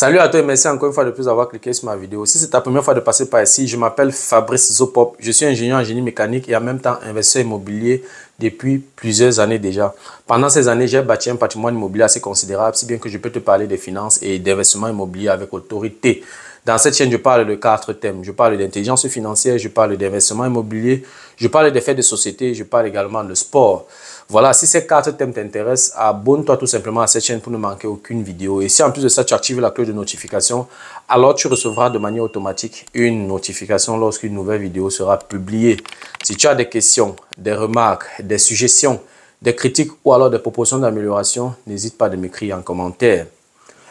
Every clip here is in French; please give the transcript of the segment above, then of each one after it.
Salut à toi et merci encore une fois de plus d'avoir cliqué sur ma vidéo. Si c'est ta première fois de passer par ici, je m'appelle Fabrice Zopop. Je suis ingénieur en génie mécanique et en même temps investisseur immobilier depuis plusieurs années déjà. Pendant ces années, j'ai bâti un patrimoine immobilier assez considérable, si bien que je peux te parler des finances et d'investissement immobilier avec autorité. Dans cette chaîne, je parle de 4 thèmes. Je parle d'intelligence financière, je parle d'investissement immobilier, je parle des faits de société, je parle également de sport. Voilà, si ces 4 thèmes t'intéressent, abonne-toi tout simplement à cette chaîne pour ne manquer aucune vidéo. Et si en plus de ça, tu actives la cloche de notification, alors tu recevras de manière automatique une notification lorsqu'une nouvelle vidéo sera publiée. Si tu as des questions, des remarques, des suggestions, des critiques ou alors des propositions d'amélioration, n'hésite pas à m'écrire en commentaire.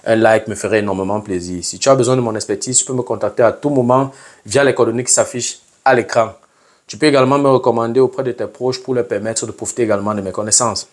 Un like me ferait énormément plaisir. Si tu as besoin de mon expertise, tu peux me contacter à tout moment via les coordonnées qui s'affichent à l'écran. Tu peux également me recommander auprès de tes proches pour leur permettre de profiter également de mes connaissances.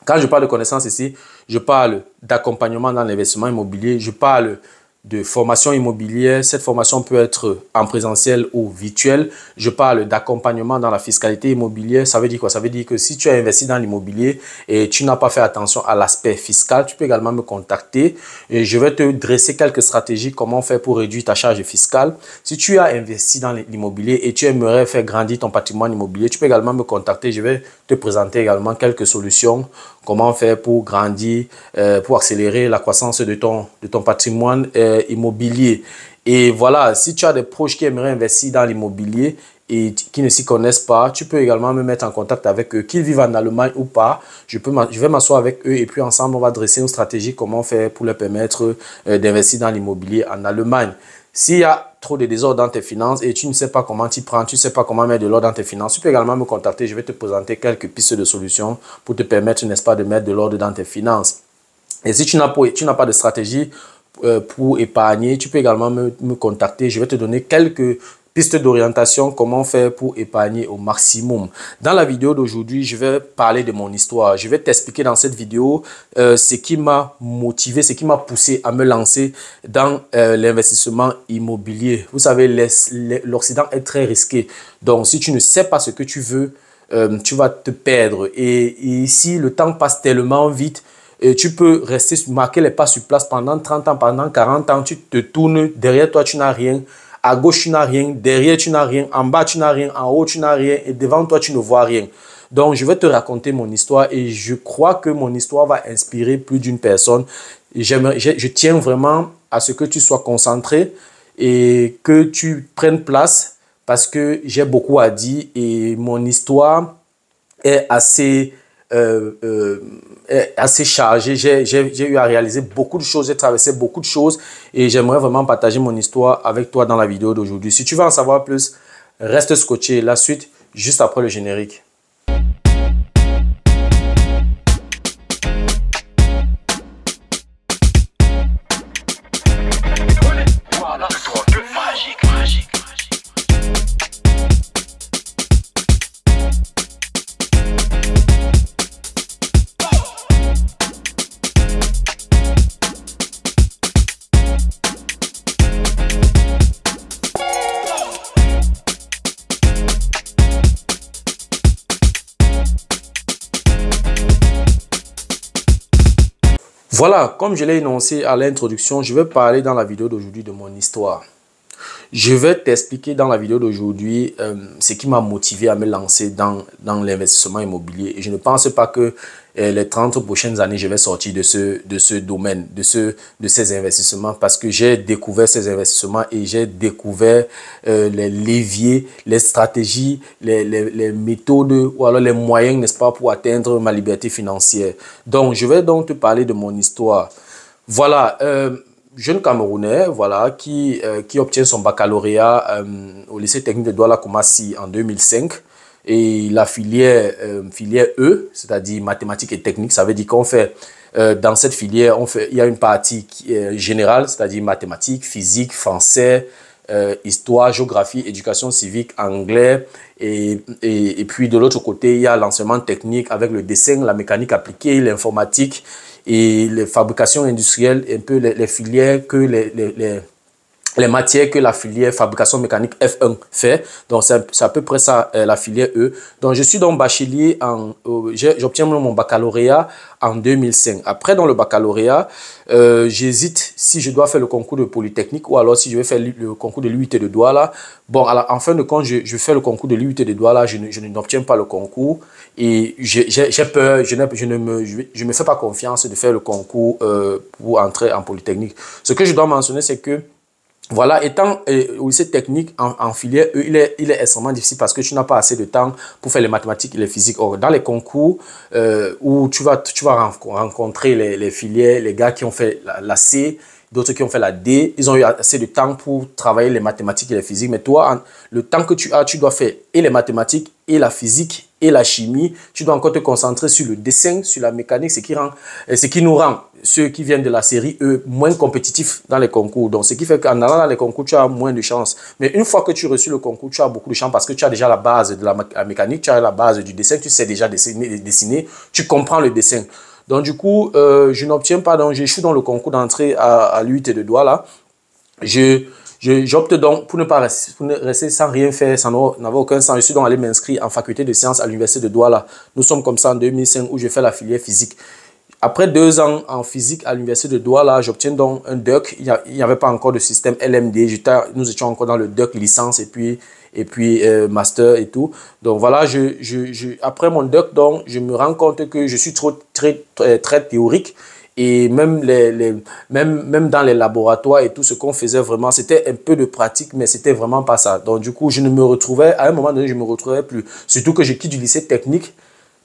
Quand je parle de connaissances ici, je parle d'accompagnement dans l'investissement immobilier, je parle de formation immobilière. Cette formation peut être en présentiel ou virtuel. Je parle d'accompagnement dans la fiscalité immobilière. Ça veut dire quoi? Ça veut dire que si tu as investi dans l'immobilier et tu n'as pas fait attention à l'aspect fiscal, tu peux également me contacter et je vais te dresser quelques stratégies comment faire pour réduire ta charge fiscale. Si tu as investi dans l'immobilier et tu aimerais faire grandir ton patrimoine immobilier, tu peux également me contacter. Je vais te présenter également quelques solutions. Comment faire pour grandir, pour accélérer la croissance de ton patrimoine immobilier. Et voilà, si tu as des proches qui aimeraient investir dans l'immobilier et qui ne s'y connaissent pas, tu peux également me mettre en contact avec eux, qu'ils vivent en Allemagne ou pas. Je vais m'asseoir avec eux et puis ensemble, on va dresser une stratégie comment faire pour leur permettre d'investir dans l'immobilier en Allemagne. S'il y a trop de désordre dans tes finances et tu ne sais pas comment t'y prendre, tu ne sais pas comment mettre de l'ordre dans tes finances, tu peux également me contacter. Je vais te présenter quelques pistes de solutions pour te permettre, n'est-ce pas, de mettre de l'ordre dans tes finances. Et si tu n'as pas de stratégie pour épargner, tu peux également me contacter. Je vais te donner quelques pistes d'orientation, comment faire pour épargner au maximum. Dans la vidéo d'aujourd'hui, je vais parler de mon histoire. Je vais t'expliquer dans cette vidéo ce qui m'a motivé, ce qui m'a poussé à me lancer dans l'investissement immobilier. Vous savez, l'Occident est très risqué. Donc, si tu ne sais pas ce que tu veux, tu vas te perdre. Et ici, le temps passe tellement vite. Et tu peux rester marquer les pas sur place pendant 30 ans, pendant 40 ans. Tu te tournes, derrière toi, tu n'as rien. À gauche, tu n'as rien. Derrière, tu n'as rien. En bas, tu n'as rien. En haut, tu n'as rien. Et devant toi, tu ne vois rien. Donc, je vais te raconter mon histoire et je crois que mon histoire va inspirer plus d'une personne. Je tiens vraiment à ce que tu sois concentré et que tu prennes place parce que j'ai beaucoup à dire et mon histoire est assez chargé. J'ai eu à réaliser beaucoup de choses, j'ai traversé beaucoup de choses et j'aimerais vraiment partager mon histoire avec toi dans la vidéo d'aujourd'hui. Si tu veux en savoir plus, reste scotché. La suite, juste après le générique. Voilà, comme je l'ai énoncé à l'introduction, je vais parler dans la vidéo d'aujourd'hui de mon histoire. Je vais t'expliquer dans la vidéo d'aujourd'hui ce qui m'a motivé à me lancer dans l'investissement immobilier. Et je ne pense pas que les 30 prochaines années, je vais sortir de ce domaine, de ces investissements parce que j'ai découvert ces investissements et j'ai découvert les leviers, les stratégies, les méthodes ou alors les moyens, n'est-ce pas, pour atteindre ma liberté financière. Donc, je vais donc te parler de mon histoire. Voilà, jeune Camerounais, voilà, qui obtient son baccalauréat au lycée technique de Douala Koumassi en 2005. Et la filière E, c'est-à-dire mathématiques et techniques, ça veut dire qu'on fait, dans cette filière, il y a une partie générale, c'est-à-dire mathématiques, physique, français, histoire, géographie, éducation civique, anglais. Et puis de l'autre côté, il y a l'enseignement technique avec le dessin, la mécanique appliquée, l'informatique et les fabrications industrielles, un peu les filières que les matières que la filière fabrication mécanique F1 fait. Donc, c'est à peu près ça, la filière E. Donc, je suis donc bachelier j'obtiens mon baccalauréat en 2005. Après, dans le baccalauréat, j'hésite si je dois faire le concours de Polytechnique ou alors si je vais faire le concours de l'UIT de Douala. Bon, en fin de compte, je fais le concours de l'UIT de Douala, je n'obtiens pas le concours et j'ai peur, je ne me fais pas confiance de faire le concours pour entrer en Polytechnique. Ce que je dois mentionner, c'est que voilà, étant au lycée technique en filière E, il est extrêmement difficile parce que tu n'as pas assez de temps pour faire les mathématiques et les physiques. Or, dans les concours où tu vas rencontrer les filières, les gars qui ont fait la C, d'autres qui ont fait la D, ils ont eu assez de temps pour travailler les mathématiques et les physiques. Mais toi, le temps que tu as, tu dois faire et les mathématiques et la physique et la chimie. Tu dois encore te concentrer sur le dessin, sur la mécanique, ce qui nous rend, ceux qui viennent de la série E, moins compétitifs dans les concours. Donc, ce qui fait qu'en allant dans les concours, tu as moins de chances. Mais une fois que tu reçus le concours, tu as beaucoup de chance parce que tu as déjà la base de la mécanique, tu as la base du dessin, tu sais déjà dessiner, tu comprends le dessin. Donc, du coup, je n'obtiens pas, donc j'échoue dans le concours d'entrée à l'UIT de Douala. J'opte donc pour ne pas rester sans rien faire, ça n'avait aucun sens. Je suis donc allé m'inscrire en faculté de sciences à l'université de Douala. Nous sommes comme ça en 2005 où je fais la filière physique. Après 2 ans en physique à l'université de Douala, j'obtiens donc un DUC. Il n'y avait pas encore de système LMD. Nous étions encore dans le DUC licence et puis master et tout. Donc voilà, après mon DUC, donc, je me rends compte que je suis très théorique. Et même, même dans les laboratoires et tout ce qu'on faisait vraiment, c'était un peu de pratique, mais c'était vraiment pas ça. Donc du coup, à un moment donné, je ne me retrouvais plus. Surtout que je quitte du lycée technique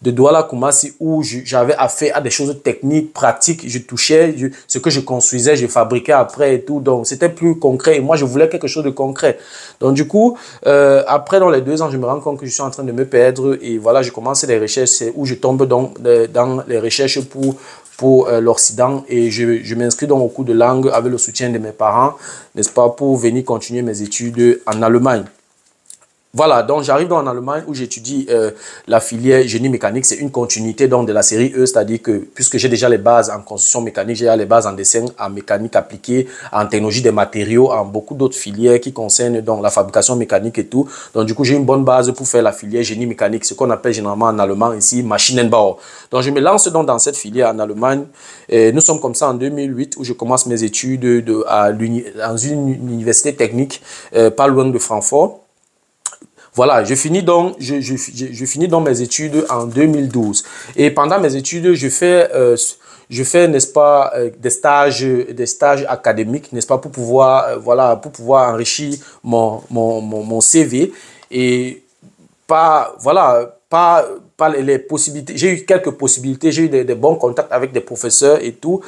de Douala Koumassi où j'avais affaire à des choses techniques, pratiques. Je touchais ce que je construisais, je fabriquais après et tout. Donc c'était plus concret. Et moi, je voulais quelque chose de concret. Donc du coup, après, dans les 2 ans, je me rends compte que je suis en train de me perdre. Et voilà, je commence les recherches. C'est où je tombe dans les recherches pour l'Occident et je m'inscris donc au cours de langue avec le soutien de mes parents, n'est-ce pas, pour venir continuer mes études en Allemagne. Voilà, donc j'arrive en Allemagne où j'étudie la filière génie mécanique. C'est une continuité donc de la série E, c'est-à-dire que puisque j'ai déjà les bases en construction mécanique, j'ai les bases en dessin, en mécanique appliquée, en technologie des matériaux, en beaucoup d'autres filières qui concernent donc la fabrication mécanique et tout. Donc du coup, j'ai une bonne base pour faire la filière génie mécanique, ce qu'on appelle généralement en allemand ici Maschinenbau. Donc je me lance donc dans cette filière en Allemagne. Et nous sommes comme ça en 2008 où je commence mes études dans une université technique pas loin de Francfort. Voilà, je finis donc mes études en 2012. Et pendant mes études, je fais, n'est-ce pas, des stages académiques, n'est-ce pas, pour pouvoir, voilà, pour pouvoir enrichir mon CV. Et pas les possibilités. J'ai eu quelques possibilités, j'ai eu des bons contacts avec des professeurs et tout.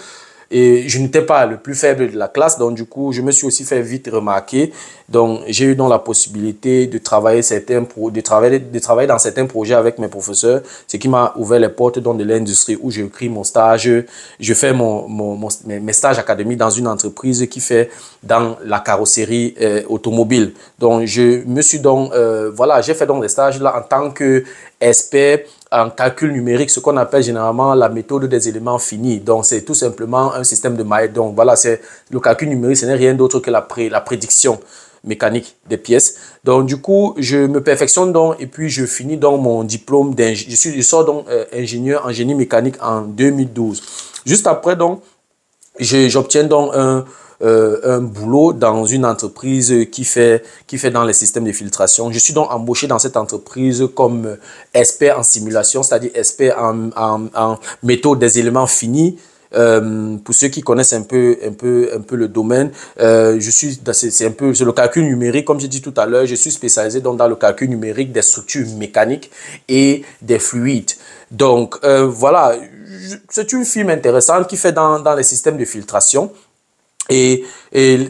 Et je n'étais pas le plus faible de la classe, donc du coup, je me suis aussi fait vite remarquer. Donc, j'ai eu donc la possibilité de travailler dans certains projets avec mes professeurs, ce qui m'a ouvert les portes de l'industrie où j'écris mon stage. Je fais mes stages académiques dans une entreprise qui fait dans la carrosserie automobile. Donc, j'ai fait donc des stages là en tant qu'expert en calcul numérique, ce qu'on appelle généralement la méthode des éléments finis. Donc, c'est tout simplement un système de maille. Donc, voilà, c'est le calcul numérique, ce n'est rien d'autre que la prédiction mécanique des pièces. Donc, du coup, je me perfectionne donc et puis je finis donc mon diplôme je sors donc ingénieur en génie mécanique en 2012. Juste après, donc, j'obtiens donc un boulot dans une entreprise qui fait dans les systèmes de filtration. Je suis donc embauché dans cette entreprise comme expert en simulation, c'est-à-dire expert en méthode des éléments finis. Pour ceux qui connaissent un peu le domaine, c'est le calcul numérique, comme j'ai dit tout à l'heure. Je suis spécialisé donc dans le calcul numérique des structures mécaniques et des fluides. Donc voilà, c'est une firme intéressante qui fait dans les systèmes de filtration. Et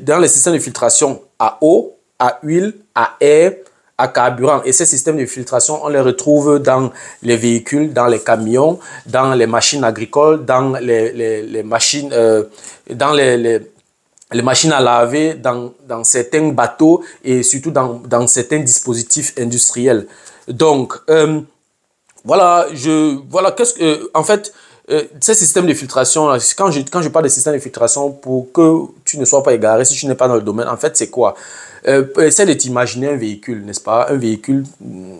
dans les systèmes de filtration à eau, à huile, à air, à carburant. Et ces systèmes de filtration, on les retrouve dans les véhicules, dans les camions, dans les machines agricoles, dans les machines, dans les machines à laver, dans certains bateaux et surtout dans certains dispositifs industriels. Donc, en fait, ces systèmes de filtration, quand je parle de système de filtration, pour que tu ne sois pas égaré, si tu n'es pas dans le domaine, en fait, c'est quoi? Essaie de t'imaginer un véhicule, n'est-ce pas? Un véhicule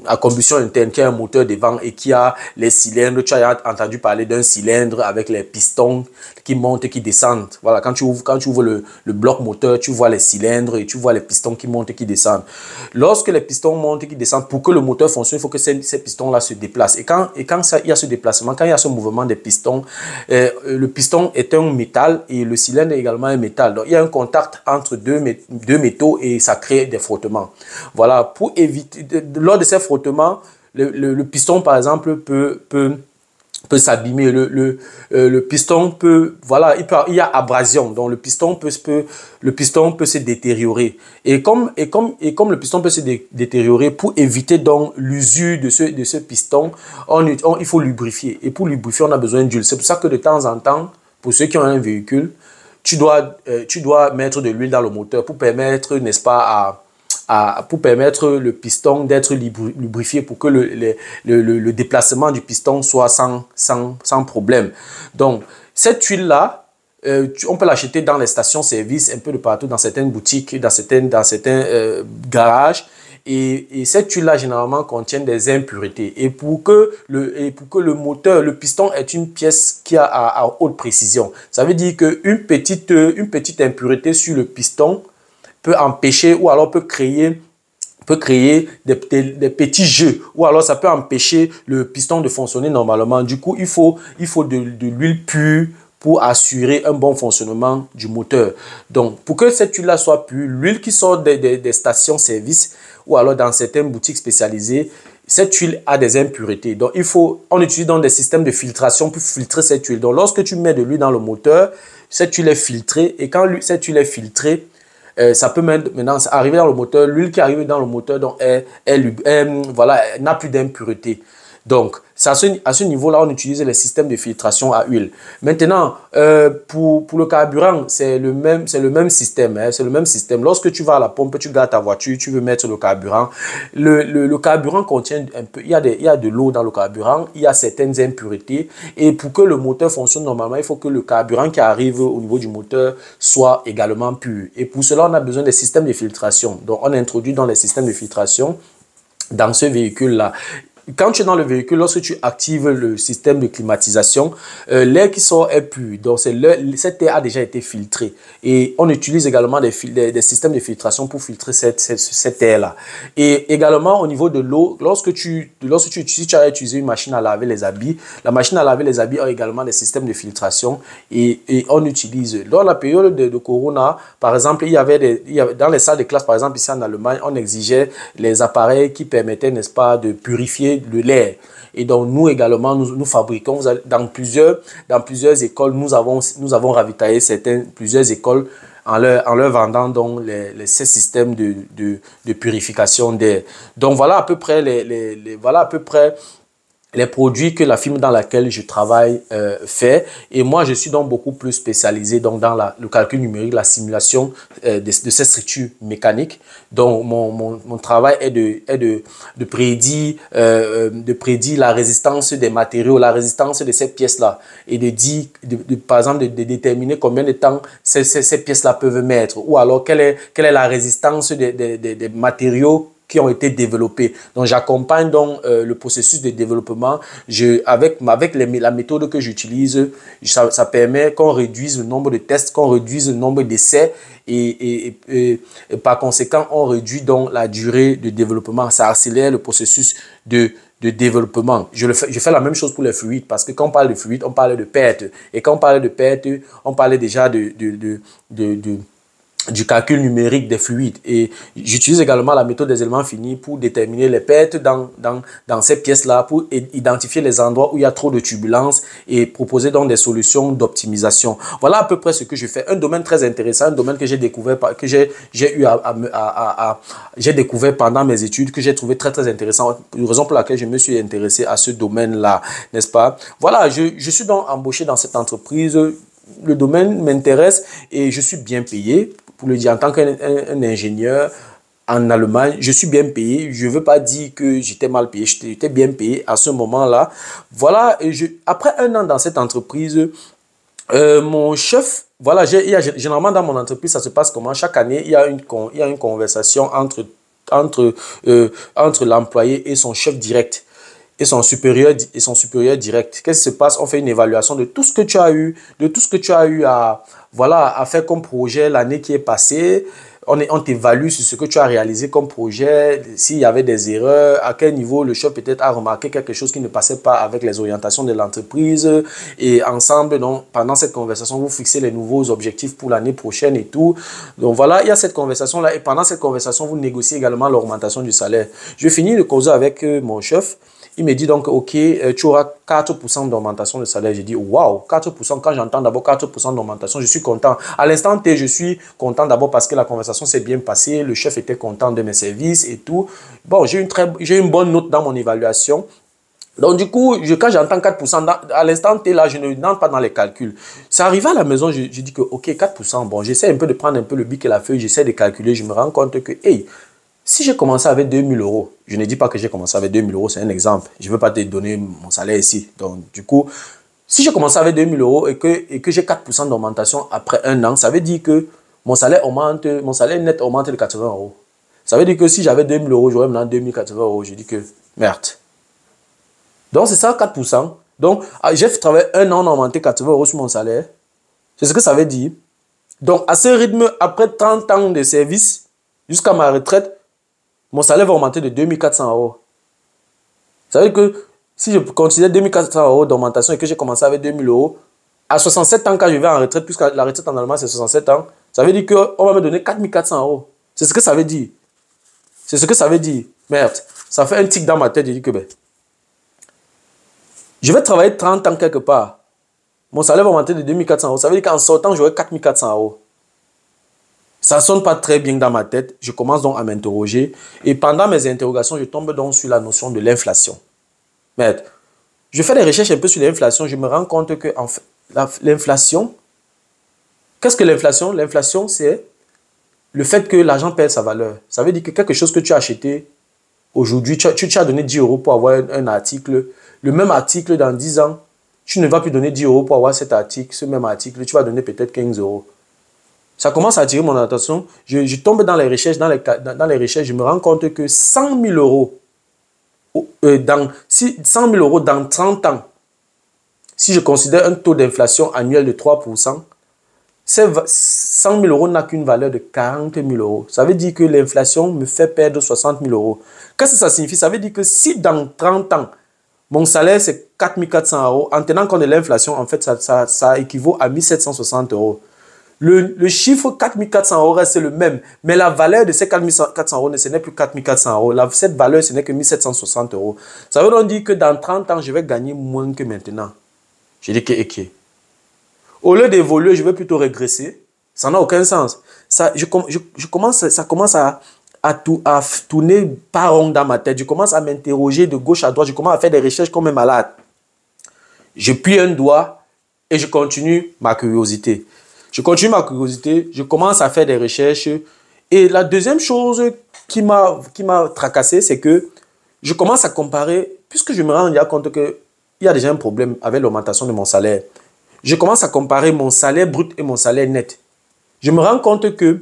à combustion interne qui a un moteur devant et qui a les cylindres. Tu as entendu parler d'un cylindre avec les pistons qui montent et qui descendent. Voilà, quand tu ouvres le bloc moteur, tu vois les cylindres et tu vois les pistons qui montent et qui descendent. Lorsque les pistons montent et qui descendent, pour que le moteur fonctionne, il faut que ces pistons-là se déplacent. Et quand il y a ce déplacement, quand il y a ce mouvement des pistons, le piston est un métal et le cylindre est également un métal. Donc, il y a un contact entre deux métaux et ça crée des frottements. Voilà, pour éviter, lors de ces frottements, le piston, par exemple, peut s'abîmer. Le piston peut, voilà, il y a abrasion, donc le piston peut se détériorer. Et comme le piston peut se détériorer, pour éviter donc l'usure de ce piston, il faut lubrifier. Et pour lubrifier, on a besoin d'huile. C'est pour ça que de temps en temps, pour ceux qui ont un véhicule, tu dois mettre de l'huile dans le moteur pour permettre, n'est-ce pas, pour permettre le piston d'être lubrifié pour que le déplacement du piston soit sans problème. Donc, cette huile-là, on peut l'acheter dans les stations-service, un peu de partout, dans certaines boutiques, dans certains garages. Et cette huile-là, généralement, contient des impuretés. Et pour que le moteur, le piston est une pièce qui a à haute précision. Ça veut dire qu'une petite impureté sur le piston peut empêcher ou alors peut créer des petits jeux, ou alors ça peut empêcher le piston de fonctionner normalement. Du coup, il faut de l'huile pure pour assurer un bon fonctionnement du moteur. Donc, pour que cette huile-là soit pure, l'huile qui sort des stations-service ou alors dans certaines boutiques spécialisées, cette huile a des impuretés. Donc, on utilise donc des systèmes de filtration pour filtrer cette huile. Donc, lorsque tu mets de l'huile dans le moteur, cette huile est filtrée et quand cette huile est filtrée, ça peut maintenant arriver dans le moteur. L'huile qui arrive dans le moteur donc, voilà, n'a plus d'impureté. Donc, à ce niveau-là, on utilise les systèmes de filtration à huile. Maintenant, pour le carburant, c'est le même système. Hein, c'est le même système. Lorsque tu vas à la pompe, tu gardes ta voiture, tu veux mettre le carburant. Le carburant contient un peu, il y a de l'eau dans le carburant, il y a certaines impuretés. Et pour que le moteur fonctionne normalement, il faut que le carburant qui arrive au niveau du moteur soit également pur. Et pour cela, on a besoin des systèmes de filtration. Donc, on introduit dans les systèmes de filtration dans ce véhicule-là. Quand tu es dans le véhicule, lorsque tu actives le système de climatisation, l'air qui sort est pur. Donc, cet air a déjà été filtré. Et on utilise également des systèmes de filtration pour filtrer cet air-là. Et également, au niveau de l'eau, si tu as utilisé une machine à laver les habits, la machine à laver les habits a également des systèmes de filtration. Et on utilise. Dans la période de Corona, par exemple, dans les salles de classe, par exemple, ici en Allemagne, on exigeait les appareils qui permettaient, n'est-ce pas, de purifier de l'air. Et donc, nous également, nous fabriquons dans plusieurs écoles, nous avons ravitaillé plusieurs écoles en leur vendant donc ces systèmes de purification d'air. Donc, voilà à peu près les produits que la firme dans laquelle je travaille fait. Et moi, je suis donc beaucoup plus spécialisé donc, dans le calcul numérique, la simulation de ces structures mécaniques. Donc, mon travail est de prédire la résistance des matériaux, la résistance de ces pièces-là. Et par exemple, de déterminer combien de temps ces pièces-là peuvent mettre. Ou alors, quelle est la résistance des matériaux qui ont été développés. Donc, j'accompagne donc le processus de développement. Avec la méthode que j'utilise, ça permet qu'on réduise le nombre de tests, qu'on réduise le nombre d'essais et par conséquent, on réduit donc la durée de développement. Ça accélère le processus de développement. Je fais la même chose pour les fluides parce que quand on parle de fluides, on parle de perte. Et quand on parle de perte, on parlait déjà du calcul numérique des fluides. Et j'utilise également la méthode des éléments finis pour déterminer les pertes dans ces pièces-là, pour identifier les endroits où il y a trop de turbulences et proposer donc des solutions d'optimisation. Voilà à peu près ce que je fais. Un domaine très intéressant, un domaine que j'ai découvert, j'ai découvert pendant mes études, que j'ai trouvé très très intéressant. Raison pour laquelle je me suis intéressé à ce domaine-là, n'est-ce pas? Voilà, je suis donc embauché dans cette entreprise. Le domaine m'intéresse et je suis bien payé. Pour le dire, en tant qu'un ingénieur, en Allemagne, je suis bien payé. Je ne veux pas dire que j'étais mal payé. J'étais bien payé à ce moment-là. Voilà, et après un an dans cette entreprise, mon chef, voilà, généralement dans mon entreprise, ça se passe comment? Chaque année, il y a une conversation entre l'employé et son chef direct. Et son supérieur direct. Qu'est-ce qui se passe? On fait une évaluation de tout ce que tu as eu, voilà, à faire comme projet l'année qui est passée. On t'évalue sur ce que tu as réalisé comme projet, s'il y avait des erreurs, à quel niveau le chef peut-être a remarqué quelque chose qui ne passait pas avec les orientations de l'entreprise. Et ensemble, donc, pendant cette conversation, vous fixez les nouveaux objectifs pour l'année prochaine et tout. Donc voilà, il y a cette conversation-là. Et pendant cette conversation, vous négociez également l'augmentation du salaire. Je finis de causer avec mon chef. Il me dit donc, OK, tu auras 4% d'augmentation de salaire. J'ai dit, waouh, 4%. Quand j'entends d'abord 4% d'augmentation, je suis content. À l'instant T, je suis content d'abord parce que la conversation s'est bien passée. Le chef était content de mes services et tout. Bon, j'ai une bonne note dans mon évaluation. Donc, du coup, quand j'entends 4%, à l'instant T, là, je ne n'entre pas dans les calculs. C'est arrivé à la maison, je dis que, OK, 4%, bon, j'essaie un peu de prendre un peu le bic et la feuille, j'essaie de calculer, je me rends compte que, hey, si j'ai commencé avec 2000 euros, je ne dis pas que j'ai commencé avec 2000 euros, c'est un exemple. Je ne veux pas te donner mon salaire ici. Donc, du coup, si j'ai commencé avec 2000 euros et que j'ai 4% d'augmentation après un an, ça veut dire que mon salaire net augmente de 80 euros. Ça veut dire que si j'avais 2000 euros, j'aurais maintenant 2080 euros. Je dis que merde. Donc, c'est ça, 4%. Donc, j'ai travaillé un an, on a augmenté 80 euros sur mon salaire. C'est ce que ça veut dire. Donc, à ce rythme, après 30 ans de service, jusqu'à ma retraite, mon salaire va augmenter de 2400 euros. Ça veut dire que si je considère 2400 euros d'augmentation et que j'ai commencé avec 2000 euros, à 67 ans, quand je vais en retraite, puisque la retraite en Allemagne c'est 67 ans, ça veut dire qu'on va me donner 4400 euros. C'est ce que ça veut dire. C'est ce que ça veut dire. Merde, ça fait un tic dans ma tête. Je dis que je vais travailler 30 ans quelque part. Mon salaire va augmenter de 2400 euros. Ça veut dire qu'en sortant, j'aurai 4400 euros. Ça ne sonne pas très bien dans ma tête. Je commence donc à m'interroger. Et pendant mes interrogations, je tombe donc sur la notion de l'inflation. Mais je fais des recherches un peu sur l'inflation. Je me rends compte que en fait, l'inflation, qu'est-ce que l'inflation? L'inflation, c'est le fait que l'argent perd sa valeur. Ça veut dire que quelque chose que tu as acheté aujourd'hui, tu as donné 10 euros pour avoir un article. Le même article dans 10 ans, tu ne vas plus donner 10 euros pour avoir cet article, ce même article. Tu vas donner peut-être 15 euros. Ça commence à attirer mon attention. Je tombe dans les recherches, dans les recherches, je me rends compte que 100 000 euros, 100 000 euros dans 30 ans, si je considère un taux d'inflation annuel de 3%, 100 000 euros n'a qu'une valeur de 40 000 euros. Ça veut dire que l'inflation me fait perdre 60 000 euros. Qu'est-ce que ça signifie? Ça veut dire que si dans 30 ans, mon salaire c'est 4 400 euros, en tenant compte de l'inflation, en fait, ça équivaut à 1 760 euros. Le chiffre 4 400 euros reste le même, mais la valeur de ces 4 400 euros, ce n'est plus 4 400 euros. Cette valeur, ce n'est que 1 760 euros. Ça veut donc dire que dans 30 ans, je vais gagner moins que maintenant. Je dis que, ok. Au lieu d'évoluer, je vais plutôt régresser. Ça n'a aucun sens. Ça commence à tourner pas rond dans ma tête. Je commence à m'interroger de gauche à droite. Je commence à faire des recherches comme un malade. Je plie un doigt et je continue ma curiosité. Je commence à faire des recherches. Et la deuxième chose qui m'a tracassé, c'est que je commence à comparer, puisque je me rends compte qu'il y a déjà un problème avec l'augmentation de mon salaire. Je commence à comparer mon salaire brut et mon salaire net. Je me rends compte que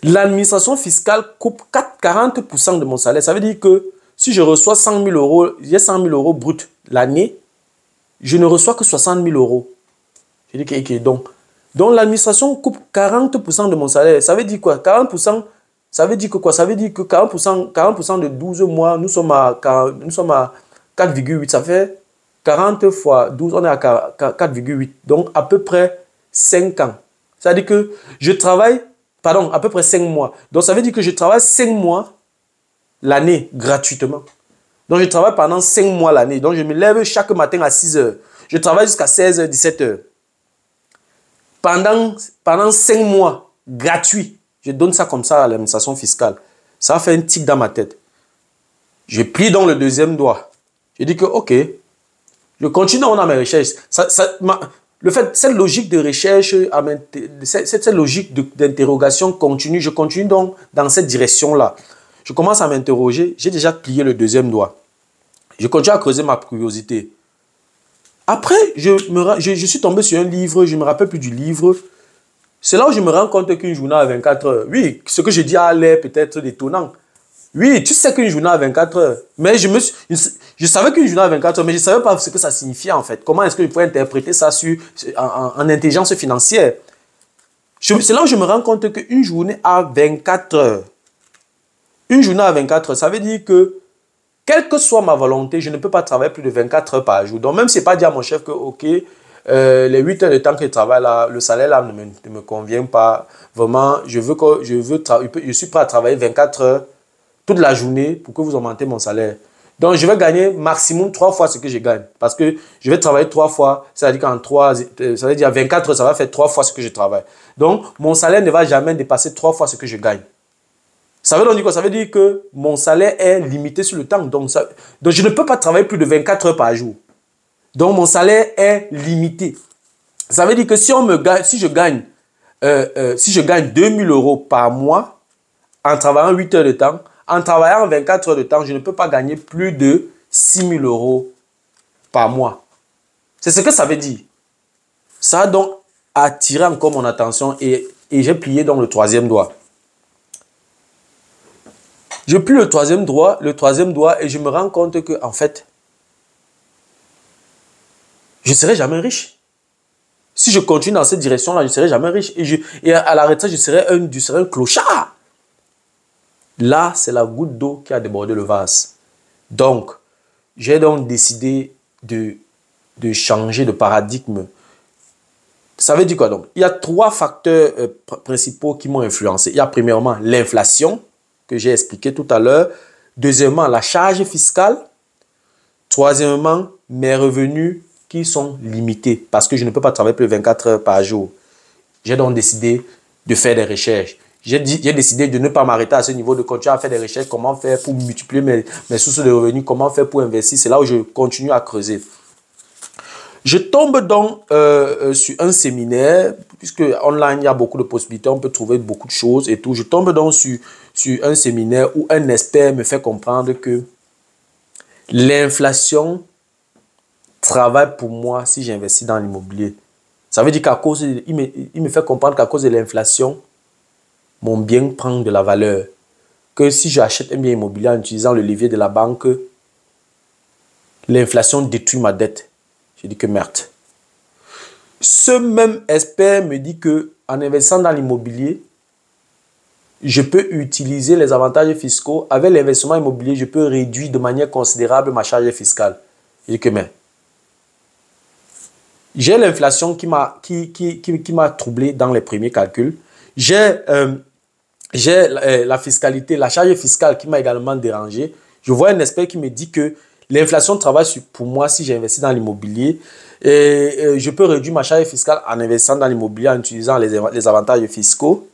l'administration fiscale coupe 40% de mon salaire. Ça veut dire que si je reçois 100 000 euros, j'ai 100 000 euros brut l'année, je ne reçois que 60 000 euros. Je dis que, okay, donc l'administration coupe 40% de mon salaire. Ça veut dire quoi? 40%, ça veut dire que quoi? Ça veut dire que 40% de 12 mois, nous sommes à 4,8. Ça fait 40 fois 12, on est à 4,8. Donc, à peu près 5 ans. Ça veut dire que je travaille, pardon, à peu près 5 mois. Donc, ça veut dire que je travaille 5 mois l'année gratuitement. Donc, je travaille pendant 5 mois l'année. Donc, je me lève chaque matin à 6 heures. Je travaille jusqu'à 16 h, 17 h. Pendant 5 mois, gratuit. Je donne ça comme ça à l'administration fiscale. Ça fait un tic dans ma tête. Je plie donc le deuxième doigt. Je dis que, ok, je continue dans mes recherches. cette logique de recherche, cette logique d'interrogation continue, je continue donc dans cette direction-là. Je commence à m'interroger, j'ai déjà plié le deuxième doigt. Je continue à creuser ma curiosité. Après, je suis tombé sur un livre, je ne me rappelle plus du livre. C'est là où je me rends compte qu'une journée à 24 heures, oui, ce que je dis a l'air peut-être détonnant. Oui, tu sais qu'une journée à 24 heures, mais je savais qu'une journée à 24 heures, mais je ne savais pas ce que ça signifiait en fait. Comment est-ce que je pouvais interpréter ça en intelligence financière? C'est là où je me rends compte qu'une journée à 24 heures, ça veut dire que, quelle que soit ma volonté, je ne peux pas travailler plus de 24 heures par jour. Donc, même si je n'ai pas dit à mon chef que, ok, les 8 heures de temps que je travaille là, le salaire là ne me convient pas. Vraiment, je suis prêt à travailler 24 heures toute la journée pour que vous augmentez mon salaire. Donc, je vais gagner maximum 3 fois ce que je gagne. Parce que je vais travailler 3 fois, ça veut dire ça veut dire 24 heures, ça va faire 3 fois ce que je travaille. Donc, mon salaire ne va jamais dépasser 3 fois ce que je gagne. Ça veut donc dire quoi? Ça veut dire que mon salaire est limité sur le temps. Donc, je ne peux pas travailler plus de 24 heures par jour. Donc, mon salaire est limité. Ça veut dire que si je gagne 2000 euros par mois en travaillant 8 heures de temps, en travaillant 24 heures de temps, je ne peux pas gagner plus de 6000 euros par mois. C'est ce que ça veut dire. Ça a donc attiré encore mon attention et j'ai plié donc le troisième doigt. Je plie le troisième doigt et je me rends compte que, en fait, je ne serai jamais riche. Si je continue dans cette direction-là, je ne serai jamais riche. Et à la retraite, je serai un clochard. Là, c'est la goutte d'eau qui a débordé le vase. Donc, j'ai donc décidé de changer de paradigme. Ça veut dire quoi donc? Il y a 3 facteurs principaux qui m'ont influencé. Il y a premièrement l'inflation, que j'ai expliqué tout à l'heure. Deuxièmement, la charge fiscale. Troisièmement, mes revenus qui sont limités parce que je ne peux pas travailler plus de 24 heures par jour. J'ai donc décidé de faire des recherches. J'ai décidé de ne pas m'arrêter à ce niveau, de continuer à faire des recherches, comment faire pour multiplier mes sources de revenus, comment faire pour investir. C'est là où je continue à creuser. Je tombe donc sur un séminaire, puisque online, il y a beaucoup de possibilités, on peut trouver beaucoup de choses et tout. Je tombe donc sur un séminaire où un expert me fait comprendre que l'inflation travaille pour moi si j'investis dans l'immobilier. Ça veut dire qu'à cause, il me fait comprendre qu'à cause de l'inflation, mon bien prend de la valeur. Que si j'achète un bien immobilier en utilisant le levier de la banque, l'inflation détruit ma dette. Je dis que merde. Ce même expert me dit qu'en investissant dans l'immobilier, je peux utiliser les avantages fiscaux. Avec l'investissement immobilier, je peux réduire de manière considérable ma charge fiscale. Je dis que mais j'ai l'inflation qui m'a troublé dans les premiers calculs. J'ai la fiscalité, la charge fiscale qui m'a également dérangé. Je vois un expert qui me dit que l'inflation travaille pour moi si j'investis dans l'immobilier. Et je peux réduire ma charge fiscale en investissant dans l'immobilier, en utilisant les avantages fiscaux.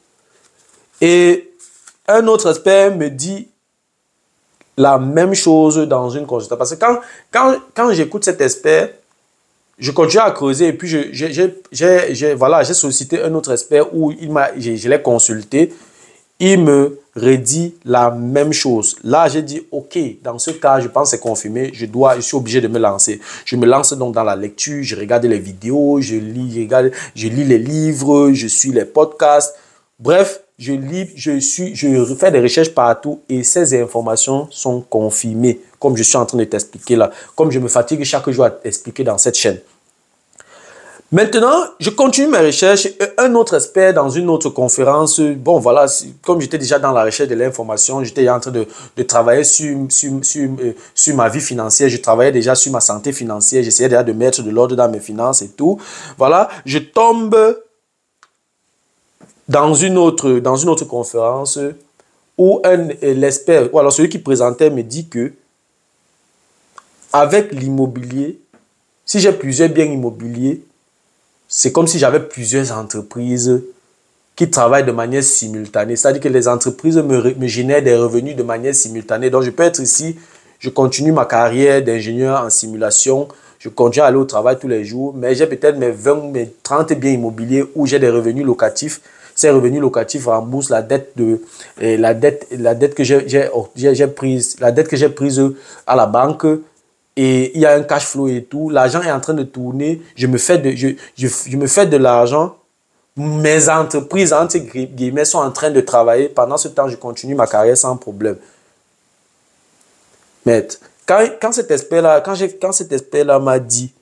Et un autre expert me dit la même chose dans une consultation. Parce que quand j'écoute cet expert, je continue à creuser et puis j'ai sollicité un autre expert où je l'ai consulté. Il me redit la même chose. Là, j'ai dit, ok, dans ce cas, je pense que c'est confirmé. Je suis obligé de me lancer. Je me lance donc dans la lecture, je regarde les vidéos, je lis les livres, je suis les podcasts. Bref, je fais des recherches partout et ces informations sont confirmées, comme je suis en train de t'expliquer là, comme je me fatigue chaque jour à t'expliquer dans cette chaîne. Maintenant, je continue mes recherches et un autre expert dans une autre conférence, bon voilà, comme j'étais déjà dans la recherche de l'information, j'étais en train de travailler sur ma vie financière, je travaillais déjà sur ma santé financière, j'essayais déjà de mettre de l'ordre dans mes finances et tout. Voilà, je tombe dans une autre conférence où l'expert, ou alors celui qui présentait me dit que avec l'immobilier, si j'ai plusieurs biens immobiliers, c'est comme si j'avais plusieurs entreprises qui travaillent de manière simultanée. C'est-à-dire que les entreprises me génèrent des revenus de manière simultanée. Donc, je peux être ici, je continue ma carrière d'ingénieur en simulation. je continue à aller au travail tous les jours, mais j'ai peut-être mes 20, mes 30 biens immobiliers où j'ai des revenus locatifs. Ces revenus locatifs remboursent la dette que j'ai prise, la dette que j'ai prise à la banque. Et il y a un cash flow et tout. L'argent est en train de tourner. Je me fais de l'argent. Mes entreprises, entre guillemets, sont en train de travailler. Pendant ce temps, je continue ma carrière sans problème. Mais quand cet expert-là m'a dit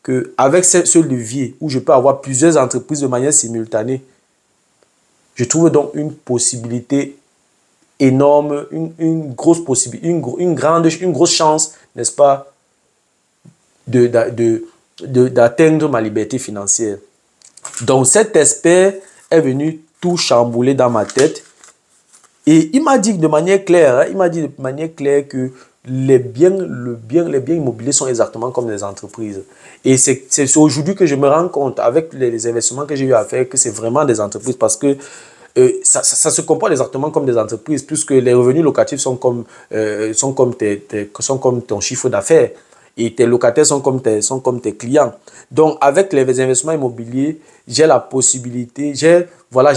qu'avec ce levier où je peux avoir plusieurs entreprises de manière simultanée, je trouve donc une possibilité énorme, une grosse possibilité, une grosse chance, n'est-ce pas, d'atteindre ma liberté financière. Donc cet expert est venu tout chambouler dans ma tête et il m'a dit de manière claire, que les biens immobiliers sont exactement comme les entreprises. Et c'est aujourd'hui que je me rends compte, avec les investissements que j'ai eu à faire, que c'est vraiment des entreprises parce que ça se comporte exactement comme des entreprises puisque les revenus locatifs sont comme ton chiffre d'affaires et tes locataires sont comme tes clients. Donc, avec les investissements immobiliers, j'ai la possibilité, j'ai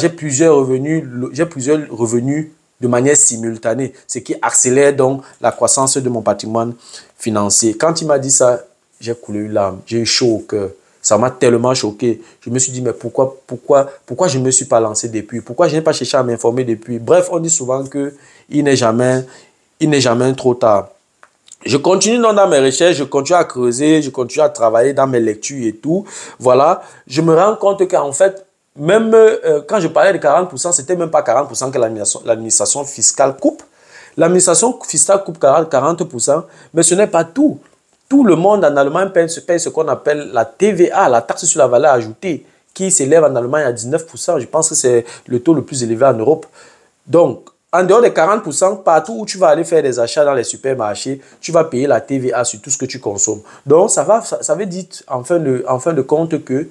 plusieurs revenus de manière simultanée, ce qui accélère donc la croissance de mon patrimoine financier. Quand il m'a dit ça, j'ai coulé une larme, j'ai eu chaud au cœur. Ça m'a tellement choqué. Je me suis dit, mais pourquoi je ne me suis pas lancé depuis? Pourquoi je n'ai pas cherché à m'informer depuis? Bref, on dit souvent qu'il n'est jamais trop tard. Je continue dans mes recherches, je continue à creuser, je continue à travailler dans mes lectures et tout. Voilà, je me rends compte qu'en fait, même quand je parlais de 40%, ce n'était même pas 40% que l'administration fiscale coupe. L'administration fiscale coupe 40%, mais ce n'est pas tout. Tout le monde en Allemagne paye ce qu'on appelle la TVA, la taxe sur la valeur ajoutée, qui s'élève en Allemagne à 19%. Je pense que c'est le taux le plus élevé en Europe. Donc, en dehors des 40%, partout où tu vas aller faire des achats dans les supermarchés, tu vas payer la TVA sur tout ce que tu consommes. Donc, ça veut dire en fin de compte que,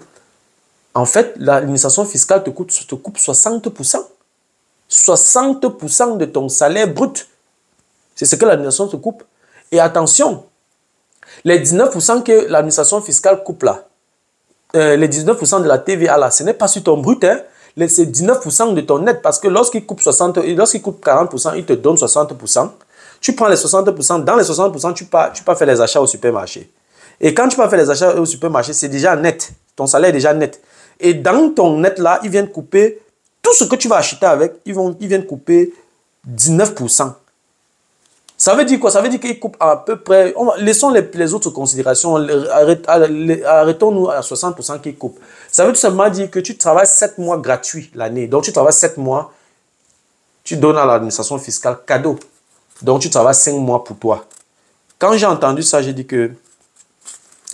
en fait, l'administration fiscale te coupe 60%. 60% de ton salaire brut. C'est ce que l'administration te coupe. Et attention, les 19% que l'administration fiscale coupe là, les 19% de la TVA là, ce n'est pas sur ton brut, hein. C'est 19% de ton net parce que lorsqu'il coupe 40%, il te donne 60%. Tu prends les 60%, dans les 60%, tu peux faire les achats au supermarché. Et quand tu peux faire les achats au supermarché, c'est déjà net. Ton salaire est déjà net. Et dans ton net là, ils viennent couper tout ce que tu vas acheter avec, ils viennent couper 19%. Ça veut dire quoi? Ça veut dire qu'ils coupent à peu près... laissons les autres considérations. Arrêtons-nous à 60% qu'ils coupent. Ça veut tout simplement dire que tu travailles 7 mois gratuits l'année. Donc, tu travailles 7 mois, tu donnes à l'administration fiscale cadeau. Donc, tu travailles 5 mois pour toi. Quand j'ai entendu ça, j'ai dit que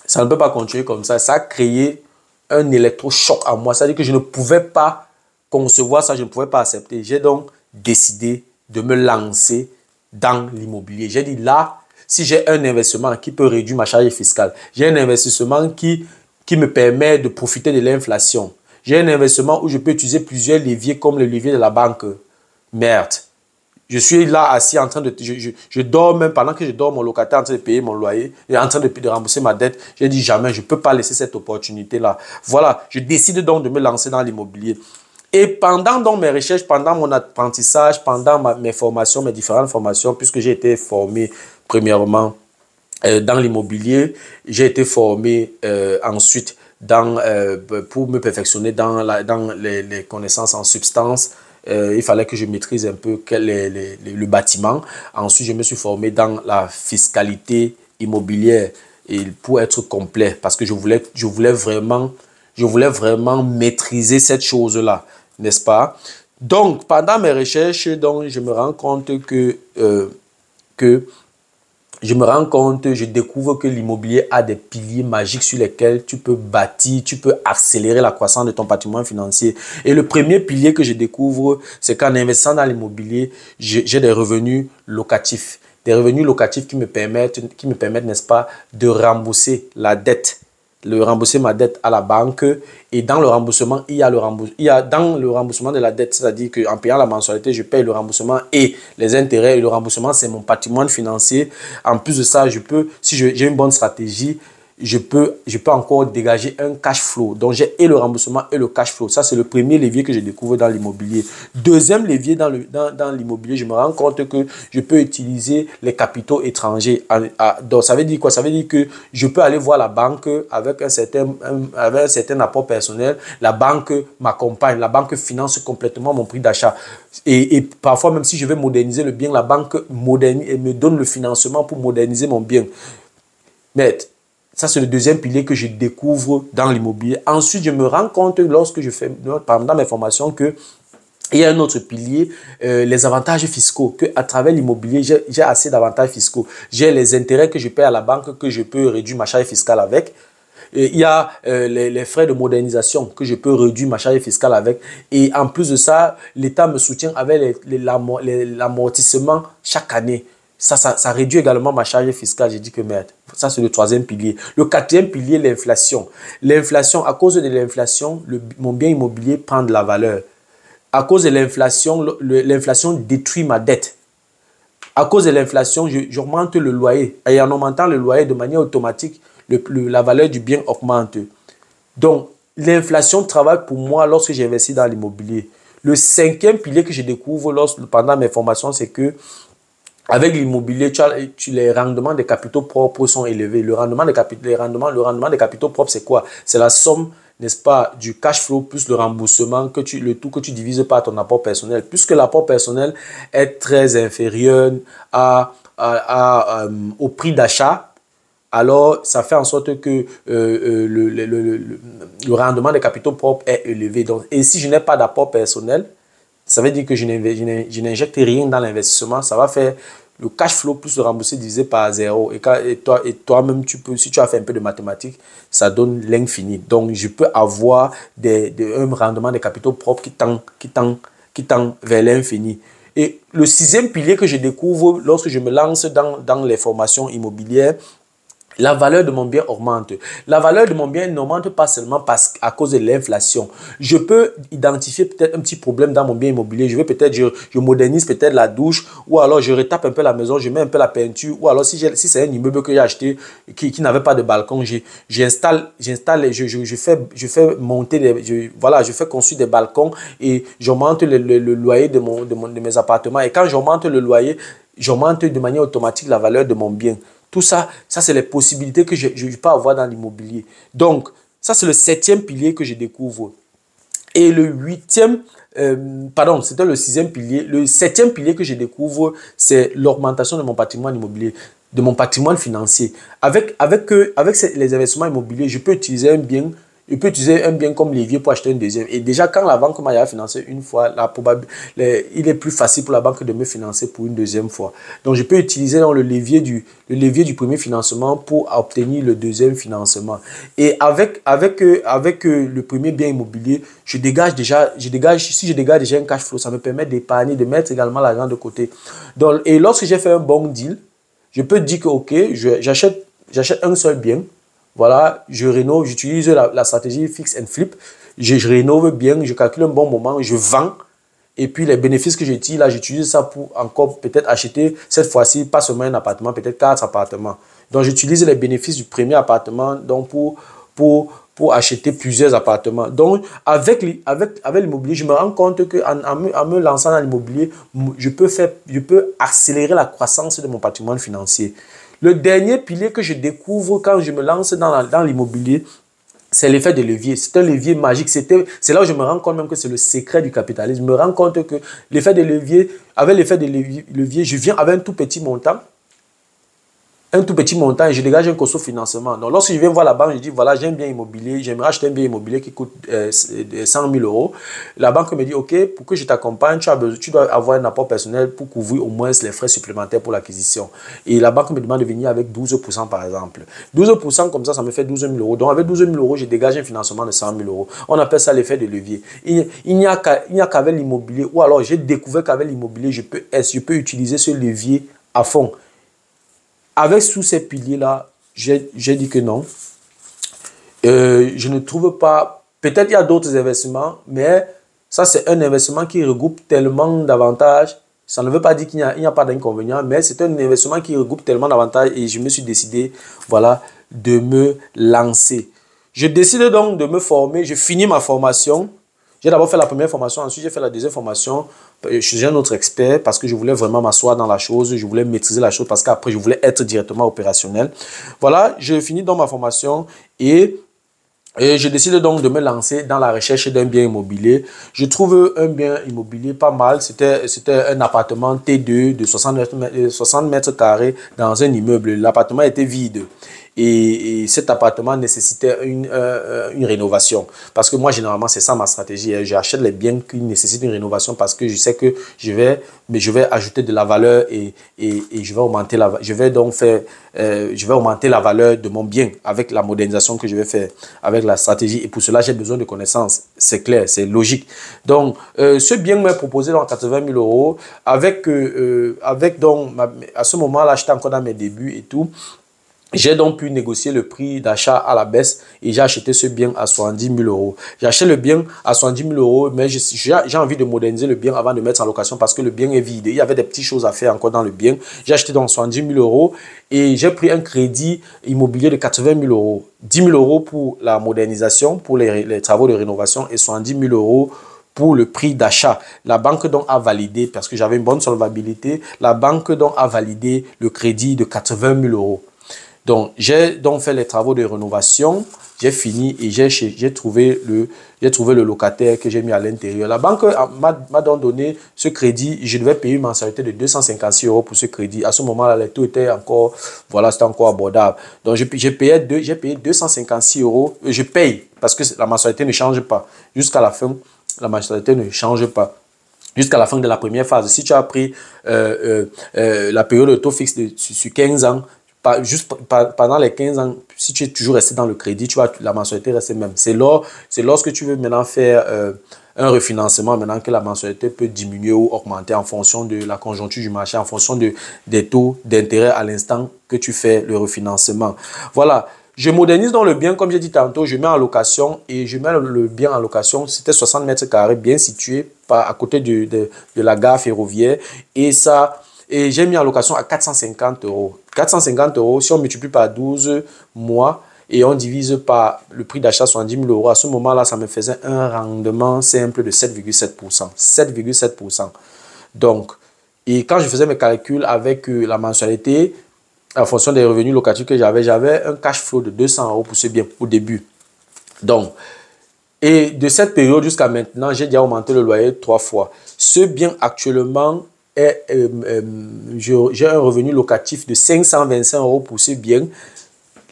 ça ne peut pas continuer comme ça. Ça a créé un électrochoc à moi. C'est-à-dire que je ne pouvais pas concevoir ça, je ne pouvais pas accepter. J'ai donc décidé de me lancer dans l'immobilier. J'ai dit là, si j'ai un investissement qui peut réduire ma charge fiscale, j'ai un investissement qui me permet de profiter de l'inflation, j'ai un investissement où je peux utiliser plusieurs leviers comme le levier de la banque. Merde. Je suis là assis en train de... Je dors même, pendant que je dors, mon locataire est en train de payer mon loyer, il est en train de rembourser ma dette. J'ai dit jamais, je ne peux pas laisser cette opportunité-là. Voilà, je décide donc de me lancer dans l'immobilier. Et pendant donc mes recherches, pendant mon apprentissage, pendant mes formations, mes différentes formations, puisque j'ai été formé premièrement dans l'immobilier, j'ai été formé ensuite pour me perfectionner dans les connaissances en substance. Il fallait que je maîtrise un peu le bâtiment. Ensuite, je me suis formé dans la fiscalité immobilière et pour être complet parce que je voulais vraiment maîtriser cette chose-là, n'est-ce pas? Donc, pendant mes recherches, donc, je me rends compte je découvre que l'immobilier a des piliers magiques sur lesquels tu peux bâtir, tu peux accélérer la croissance de ton patrimoine financier. Et le premier pilier que je découvre, c'est qu'en investissant dans l'immobilier, j'ai des revenus locatifs. Des revenus locatifs qui me permettent, n'est-ce pas, de rembourser la dette. Rembourser ma dette à la banque et dans le remboursement, dans le remboursement de la dette, c'est-à-dire qu'en payant la mensualité, je paye le remboursement et les intérêts et le remboursement, c'est mon patrimoine financier. En plus de ça, si j'ai une bonne stratégie, je peux encore dégager un cash flow. Donc, j'ai et le remboursement et le cash flow. Ça, c'est le premier levier que je découvre dans l'immobilier. Deuxième levier dans l'immobilier, je me rends compte que je peux utiliser les capitaux étrangers. Donc, ça veut dire quoi? Ça veut dire que je peux aller voir la banque avec un certain apport personnel. La banque m'accompagne. La banque finance complètement mon prix d'achat. Et parfois, même si je veux moderniser le bien, la banque me donne le financement pour moderniser mon bien. Mais ça, c'est le deuxième pilier que je découvre dans l'immobilier. Ensuite, je me rends compte lorsque je fais, dans mes formations, que il y a un autre pilier, les avantages fiscaux, qu'à travers l'immobilier, j'ai assez d'avantages fiscaux. J'ai les intérêts que je paie à la banque, que je peux réduire ma charge fiscale avec. Et il y a les frais de modernisation que je peux réduire ma charge fiscale avec. Et en plus de ça, l'État me soutient avec l'amortissement chaque année. Ça réduit également ma charge fiscale. J'ai dit que merde. Ça, c'est le troisième pilier. Le quatrième pilier, l'inflation. L'inflation, à cause de l'inflation, mon bien immobilier prend de la valeur. À cause de l'inflation, l'inflation détruit ma dette. À cause de l'inflation, j'augmente le loyer. Et en augmentant le loyer de manière automatique, la valeur du bien augmente. Donc, l'inflation travaille pour moi lorsque j'investis dans l'immobilier. Le cinquième pilier que je découvre pendant mes formations, c'est que avec l'immobilier, les rendements des capitaux propres sont élevés. Le rendement des capitaux propres, c'est quoi? C'est la somme, n'est-ce pas, du cash flow plus le remboursement, le tout que tu divises par ton apport personnel. Puisque l'apport personnel est très inférieur au prix d'achat, alors ça fait en sorte que le rendement des capitaux propres est élevé. Donc, et si je n'ai pas d'apport personnel, ça veut dire que je n'injecte rien dans l'investissement. Ça va faire le cash flow plus le remboursé divisé par 0. Et toi-même, si tu as fait un peu de mathématiques, ça donne l'infini. Donc, je peux avoir un rendement des capitaux propres qui tend vers l'infini. Et le sixième pilier que je découvre lorsque je me lance dans les formations immobilières, la valeur de mon bien augmente. La valeur de mon bien n'augmente pas seulement à cause de l'inflation. Je peux identifier peut-être un petit problème dans mon bien immobilier. Je modernise peut-être la douche, ou alors je retape un peu la maison, je mets un peu la peinture, ou alors si c'est un immeuble que j'ai acheté qui n'avait pas de balcon, je fais monter je fais construire des balcons et j'augmente le loyer de mes appartements. Et quand j'augmente le loyer, j'augmente de manière automatique la valeur de mon bien. Tout ça, c'est les possibilités que je peux avoir dans l'immobilier. Donc, ça, c'est le septième pilier que je découvre. Et le huitième, c'était le sixième pilier. Le septième pilier que je découvre, c'est l'augmentation de mon patrimoine immobilier, de mon patrimoine financier. Avec les investissements immobiliers, je peux utiliser un bien. Je peux utiliser un bien comme levier pour acheter un deuxième. Et déjà, quand la banque m'a financé une fois, il est plus facile pour la banque de me financer pour une deuxième fois. Donc, je peux utiliser le levier du premier financement pour obtenir le deuxième financement. Et avec le premier bien immobilier, si je dégage déjà un cash flow, ça me permet d'épargner, de mettre également l'argent de côté. Donc, et lorsque j'ai fait un bon deal, je peux dire que, ok, j'achète un seul bien. Voilà, je rénove, j'utilise la stratégie fix and flip. Je rénove bien, je calcule un bon moment, je vends. Et puis les bénéfices que j'utilise, là, j'utilise ça pour encore peut-être acheter, cette fois-ci, pas seulement un appartement, peut-être 4 appartements. Donc, j'utilise les bénéfices du premier appartement donc pour acheter plusieurs appartements. Donc, avec l'immobilier, je me rends compte qu'en me lançant dans l'immobilier, je peux accélérer la croissance de mon patrimoine financier. Le dernier pilier que je découvre quand je me lance dans l'immobilier, c'est l'effet de levier. C'est un levier magique. C'est là où je me rends compte même que c'est le secret du capitalisme. Je me rends compte que l'effet de levier, avec l'effet de levier, je viens avec un tout petit montant et je dégage un co-financement. Donc, lorsque je viens voir la banque, je dis, voilà, j'ai un bien immobilier, j'aimerais acheter un bien immobilier qui coûte 100 000 €. La banque me dit, OK, pour que je t'accompagne, tu dois avoir un apport personnel pour couvrir au moins les frais supplémentaires pour l'acquisition. Et la banque me demande de venir avec 12% par exemple. 12% comme ça me fait 12 000 €. Donc, avec 12 000 €, je dégage un financement de 100 000 €. On appelle ça l'effet de levier. Il n'y a qu'avec l'immobilier, ou alors j'ai découvert qu'avec l'immobilier, je peux utiliser ce levier à fond. Avec tous ces piliers-là, j'ai dit que non. Je ne trouve pas... Peut-être il y a d'autres investissements, mais ça, c'est un investissement qui regroupe tellement d'avantages. Ça ne veut pas dire qu'il n'y a pas d'inconvénients, mais c'est un investissement qui regroupe tellement d'avantages et je me suis décidé, voilà, de me lancer. Je décide donc de me former, je finis ma formation. J'ai d'abord fait la première formation, ensuite j'ai fait la deuxième formation. Je suis un autre expert parce que je voulais vraiment m'asseoir dans la chose, je voulais maîtriser la chose parce qu'après je voulais être directement opérationnel. Voilà, je finis donc ma formation et je décide donc de me lancer dans la recherche d'un bien immobilier. Je trouve un bien immobilier pas mal. C'était un appartement T2 de 60 mètres carrés dans un immeuble. L'appartement était vide. Et cet appartement nécessitait une rénovation. Parce que moi, généralement, c'est ça ma stratégie. J'achète les biens qui nécessitent une rénovation parce que je sais que je vais ajouter de la valeur et je vais augmenter je vais augmenter la valeur de mon bien avec la modernisation que je vais faire, avec la stratégie. Et pour cela, j'ai besoin de connaissances. C'est clair, c'est logique. Donc, ce bien m'a proposé dans 80 000 euros à ce moment-là, j'étais encore dans mes débuts et tout. J'ai donc pu négocier le prix d'achat à la baisse et j'ai acheté ce bien à 70 000 euros. J'ai acheté le bien à 70 000 euros, mais j'ai envie de moderniser le bien avant de mettre en location parce que le bien est vide. Il y avait des petites choses à faire encore dans le bien. J'ai acheté donc 70 000 euros et j'ai pris un crédit immobilier de 80 000 euros. 10 000 euros pour la modernisation, pour les travaux de rénovation et 70 000 euros pour le prix d'achat. La banque donc a validé, parce que j'avais une bonne solvabilité, la banque donc a validé le crédit de 80 000 euros. Donc, j'ai donc fait les travaux de rénovation, j'ai fini et j'ai trouvé le locataire que j'ai mis à l'intérieur. La banque m'a donc donné ce crédit. Je devais payer une mensualité de 256 euros pour ce crédit. À ce moment-là, les taux étaient encore, voilà, c'était encore abordable. Donc, j'ai payé 256 euros. Je paye parce que la mensualité ne change pas. Jusqu'à la fin, la mensualité ne change pas. Jusqu'à la fin de la première phase. Si tu as pris la période de taux fixe sur 15 ans, pendant les 15 ans, si tu es toujours resté dans le crédit, tu vois, la mensualité reste même. C'est lorsque tu veux maintenant faire un refinancement, maintenant que la mensualité peut diminuer ou augmenter en fonction de la conjoncture du marché, en fonction des taux d'intérêt à l'instant que tu fais le refinancement. Voilà. Je modernise donc le bien, comme j'ai dit tantôt, je mets en location et je mets le bien en location. C'était 60 mètres carrés, bien situé à côté de la gare ferroviaire. Et j'ai mis en location à 450 euros. 450 euros, si on multiplie par 12 mois et on divise par le prix d'achat 70 000 euros, à ce moment-là, ça me faisait un rendement simple de 7,7%. 7,7%. Donc, et quand je faisais mes calculs avec la mensualité, en fonction des revenus locatifs que j'avais un cash flow de 200 euros pour ce bien au début. Donc, et de cette période jusqu'à maintenant, j'ai déjà augmenté le loyer 3 fois. Ce bien actuellement, j'ai un revenu locatif de 525 euros pour ce bien.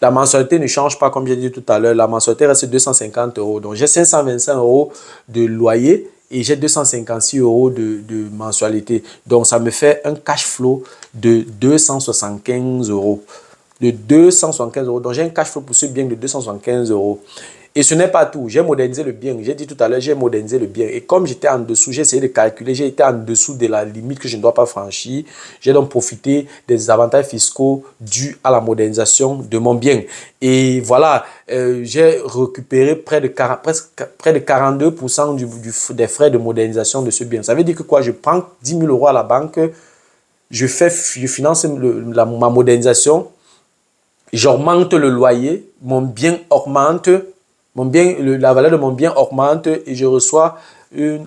La mensualité ne change pas, comme j'ai dit tout à l'heure. La mensualité reste 250 euros. Donc, j'ai 525 euros de loyer et j'ai 256 euros de mensualité. Donc, ça me fait un cash flow de 275 euros. De 275 euros. Donc, j'ai un cash flow pour ce bien de 275 euros. Et ce n'est pas tout. J'ai modernisé le bien. J'ai dit tout à l'heure, j'ai modernisé le bien. Et comme j'étais en dessous, j'ai essayé de calculer. J'ai été en dessous de la limite que je ne dois pas franchir. J'ai donc profité des avantages fiscaux dus à la modernisation de mon bien. Et voilà, j'ai récupéré près de 42% des frais de modernisation de ce bien. Ça veut dire que quoi? Je prends 10 000 euros à la banque, je finance ma modernisation, j'augmente le loyer, mon bien augmente. La valeur de mon bien augmente et je reçois une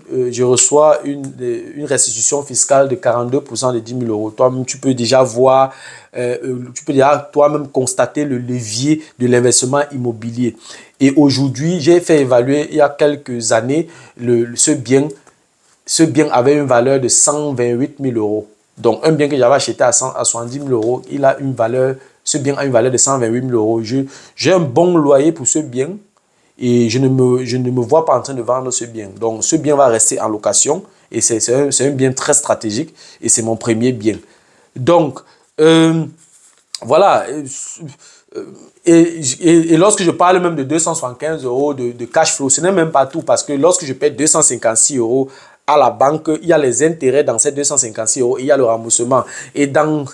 restitution fiscale de 42% de 10 000 euros. Toi-même, tu peux déjà voir, tu peux déjà toi-même constater le levier de l'investissement immobilier. Et aujourd'hui, j'ai fait évaluer il y a quelques années, ce bien avait une valeur de 128 000 euros. Donc, un bien que j'avais acheté à 70 000 euros, ce bien a une valeur de 128 000 euros. J'ai un bon loyer pour ce bien. Et je ne me vois pas en train de vendre ce bien. Donc, ce bien va rester en location et c'est un bien très stratégique et c'est mon premier bien. Donc, voilà. Et lorsque je parle même de 275 euros de cash flow, ce n'est même pas tout parce que lorsque je paie 256 euros à la banque, il y a les intérêts dans ces 256 euros et il y a le remboursement. Et dans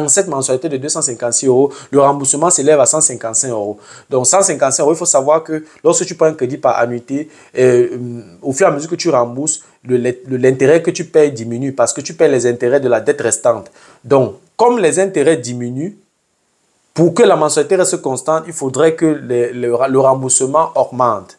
cette mensualité de 256 euros, le remboursement s'élève à 155 euros. Donc 155 euros, il faut savoir que lorsque tu prends un crédit par annuité, au fur et à mesure que tu rembourses, l'intérêt que tu payes diminue parce que tu payes les intérêts de la dette restante. Donc, comme les intérêts diminuent, Pour que la mensualité reste constante, il faudrait que le remboursement augmente.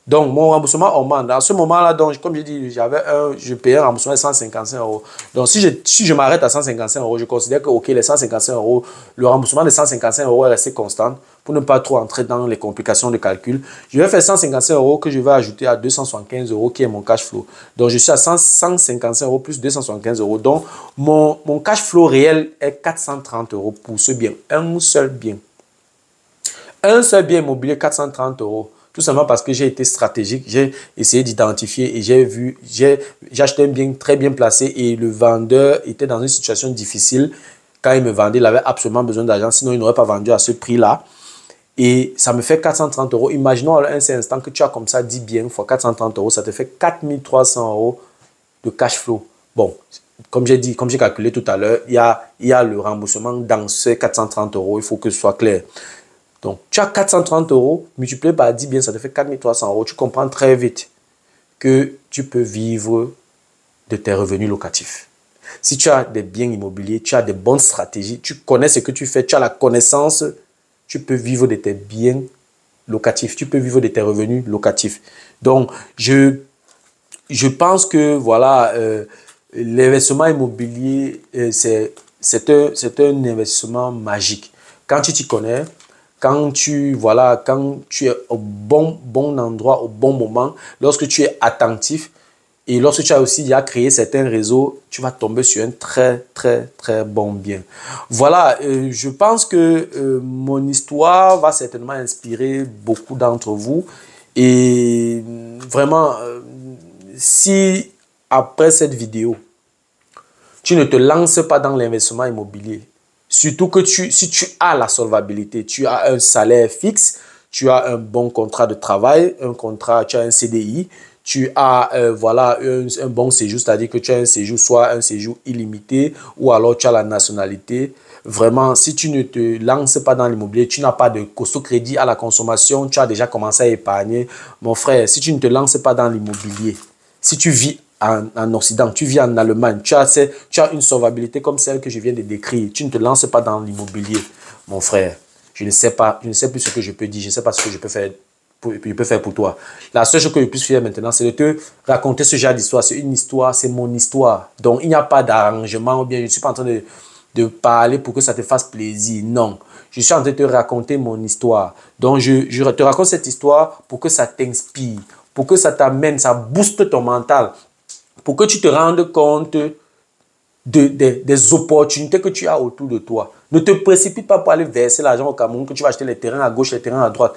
Donc, mon remboursement augmente. À ce moment-là, donc, comme je dis, je payais un remboursement de 155 euros. Donc, si je m'arrête à 155 euros, je considère que, OK, les 155 euros, le remboursement de 155 euros est resté constant pour ne pas trop entrer dans les complications de calcul. Je vais faire 155 euros que je vais ajouter à 275 euros qui est mon cash flow. Donc, je suis à 155 euros plus 275 euros. Donc, mon cash flow réel est 430 euros pour ce bien. Un seul bien. Un seul bien immobilier, 430 euros. Tout simplement parce que j'ai été stratégique, j'ai essayé d'identifier et j'ai acheté un bien très bien placé et le vendeur était dans une situation difficile. Quand il me vendait, il avait absolument besoin d'argent, sinon il n'aurait pas vendu à ce prix-là. Et ça me fait 430 euros. Imaginons à un seul instant que tu as comme ça 10 biens fois 430 euros, ça te fait 4300 euros de cash flow. Bon, comme j'ai dit, comme j'ai calculé tout à l'heure, il y a le remboursement dans ces 430 euros, il faut que ce soit clair. Donc, tu as 430 euros, multiplié par 10 biens, ça te fait 4300 euros. Tu comprends très vite que tu peux vivre de tes revenus locatifs. Si tu as des biens immobiliers, tu as des bonnes stratégies, tu connais ce que tu fais, tu as la connaissance, tu peux vivre de tes biens locatifs, tu peux vivre de tes revenus locatifs. Donc, je pense que voilà, l'investissement immobilier, c'est un investissement magique. Quand tu t'y connais, quand tu es au bon endroit, au bon moment, lorsque tu es attentif et lorsque tu as aussi créé certains réseaux, tu vas tomber sur un très, très, très bon bien. Voilà, je pense que mon histoire va certainement inspirer beaucoup d'entre vous. Et vraiment, si après cette vidéo, tu ne te lances pas dans l'investissement immobilier, surtout que si tu as la solvabilité, tu as un salaire fixe, tu as un bon contrat de travail, tu as un CDI, tu as voilà, un bon séjour, c'est-à-dire que tu as un séjour, soit un séjour illimité, ou alors tu as la nationalité. Vraiment, si tu ne te lances pas dans l'immobilier, tu n'as pas de costaud crédit à la consommation, tu as déjà commencé à épargner. Mon frère, si tu ne te lances pas dans l'immobilier, si tu vis en Occident, tu vis en Allemagne, tu as une solvabilité comme celle que je viens de décrire, tu ne te lances pas dans l'immobilier, mon frère, je ne sais plus ce que je peux dire, je ne sais pas ce que je peux faire pour toi. La seule chose que je puisse faire maintenant, c'est de te raconter ce genre d'histoire. C'est une histoire, c'est mon histoire. Donc, il n'y a pas d'arrangement ou bien je ne suis pas en train de parler pour que ça te fasse plaisir. Non, je suis en train de te raconter mon histoire. Donc, je te raconte cette histoire pour que ça t'inspire, pour que ça t'amène, ça booste ton mental, pour que tu te rendes compte des opportunités que tu as autour de toi. Ne te précipite pas pour aller verser l'argent au Cameroun, que tu vas acheter les terrains à gauche, les terrains à droite.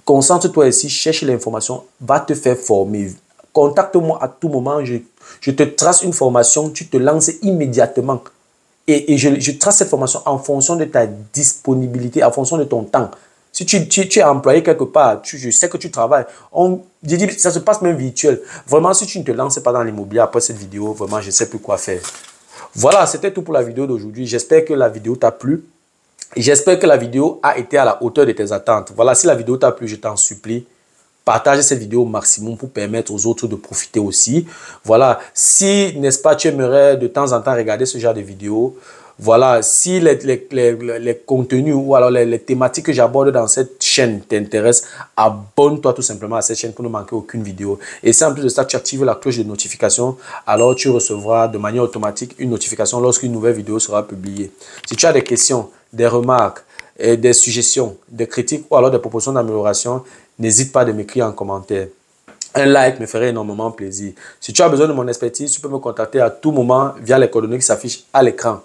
Concentre-toi ici, cherche l'information, va te faire former. Contacte-moi à tout moment, je te trace une formation, tu te lances immédiatement. Et je trace cette formation en fonction de ta disponibilité, en fonction de ton temps. Si tu es employé quelque part, je sais que tu travailles. Ça se passe même virtuel. Vraiment, si tu ne te lances pas dans l'immobilier après cette vidéo, vraiment, je ne sais plus quoi faire. Voilà, c'était tout pour la vidéo d'aujourd'hui. J'espère que la vidéo t'a plu. Et j'espère que la vidéo a été à la hauteur de tes attentes. Voilà, si la vidéo t'a plu, je t'en supplie, partage cette vidéo au maximum pour permettre aux autres de profiter aussi. Voilà, si, n'est-ce pas, tu aimerais de temps en temps regarder ce genre de vidéos, voilà, si les contenus ou alors les thématiques que j'aborde dans cette chaîne t'intéressent, abonne-toi tout simplement à cette chaîne pour ne manquer aucune vidéo. Et si en plus de ça, tu actives la cloche de notification, alors tu recevras de manière automatique une notification lorsqu'une nouvelle vidéo sera publiée. Si tu as des questions, des remarques, des suggestions, des critiques ou alors des propositions d'amélioration, n'hésite pas à m'écrire en commentaire. Un like me ferait énormément plaisir. Si tu as besoin de mon expertise, tu peux me contacter à tout moment via les coordonnées qui s'affichent à l'écran.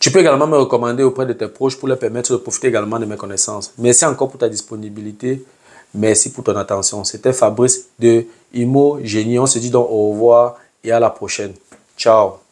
Tu peux également me recommander auprès de tes proches pour leur permettre de profiter également de mes connaissances. Merci encore pour ta disponibilité. Merci pour ton attention. C'était Fabrice de Imo Génie. On se dit donc au revoir et à la prochaine. Ciao.